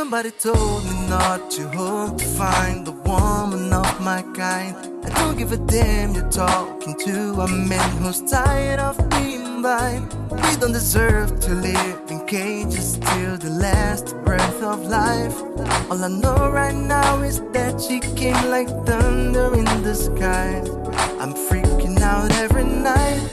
Somebody told me not to hope to find the woman of my kind. I don't give a damn you're talking to a man who's tired of being blind. We don't deserve to live in cages till the last breath of life. All I know right now is that she came like thunder in the sky. I'm freaking out every night.